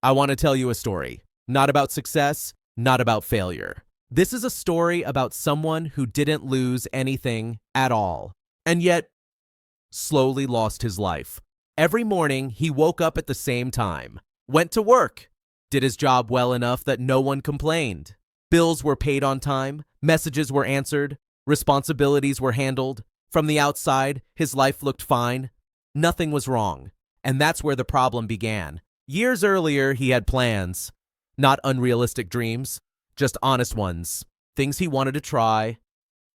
I want to tell you a story. Not about success, not about failure. This is a story about someone who didn't lose anything at all, and yet slowly lost his life. Every morning, he woke up at the same time, went to work, did his job well enough that no one complained. Bills were paid on time, messages were answered, responsibilities were handled. From the outside, his life looked fine. Nothing was wrong. And that's where the problem began. Years earlier, he had plans. Not unrealistic dreams, just honest ones. Things he wanted to try,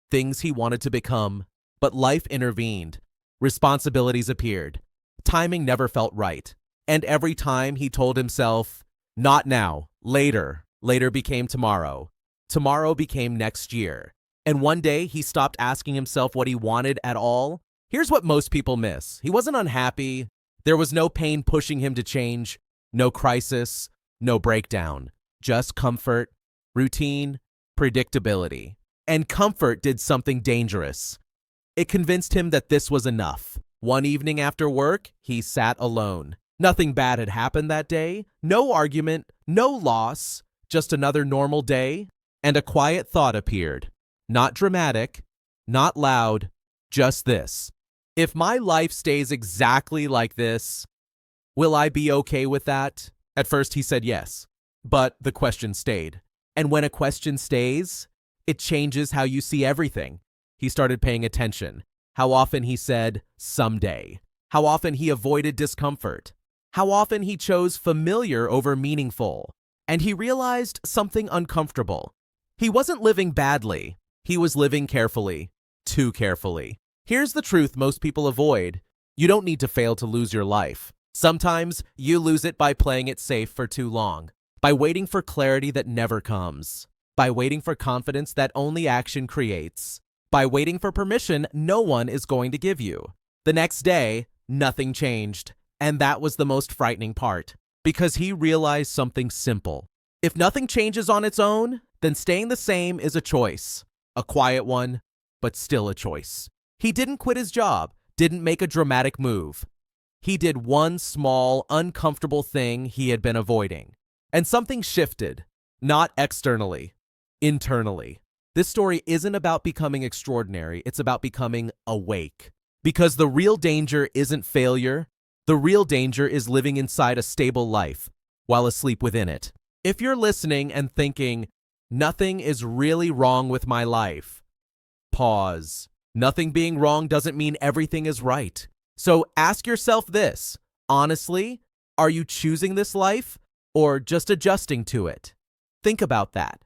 things he wanted to become. But life intervened. Responsibilities appeared. Timing never felt right. And every time he told himself, not now, later. Later became tomorrow. Tomorrow became next year. And one day he stopped asking himself what he wanted at all. Here's what most people miss. He wasn't unhappy. There was no pain pushing him to change, no crisis, no breakdown. Just comfort, routine, predictability. And comfort did something dangerous. It convinced him that this was enough. One evening after work, he sat alone. Nothing bad had happened that day. No argument, no loss. Just another normal day, and a quiet thought appeared. Not dramatic, not loud, just this. If my life stays exactly like this, will I be okay with that? At first he said yes, but the question stayed. And when a question stays, it changes how you see everything. He started paying attention. How often he said, someday. How often he avoided discomfort. How often he chose familiar over meaningful. And he realized something uncomfortable. He wasn't living badly. He was living carefully. Too carefully. Here's the truth most people avoid. You don't need to fail to lose your life. Sometimes you lose it by playing it safe for too long. By waiting for clarity that never comes. By waiting for confidence that only action creates. By waiting for permission no one is going to give you. The next day, nothing changed. And that was the most frightening part. Because he realized something simple. If nothing changes on its own, then staying the same is a choice. A quiet one, but still a choice. He didn't quit his job, didn't make a dramatic move. He did one small, uncomfortable thing he had been avoiding. And something shifted. Not externally, internally. This story isn't about becoming extraordinary, it's about becoming awake. Because the real danger isn't failure. The real danger is living inside a stable life while asleep within it. If you're listening and thinking, nothing is really wrong with my life, pause. Nothing being wrong doesn't mean everything is right. So ask yourself this, honestly, are you choosing this life or just adjusting to it? Think about that.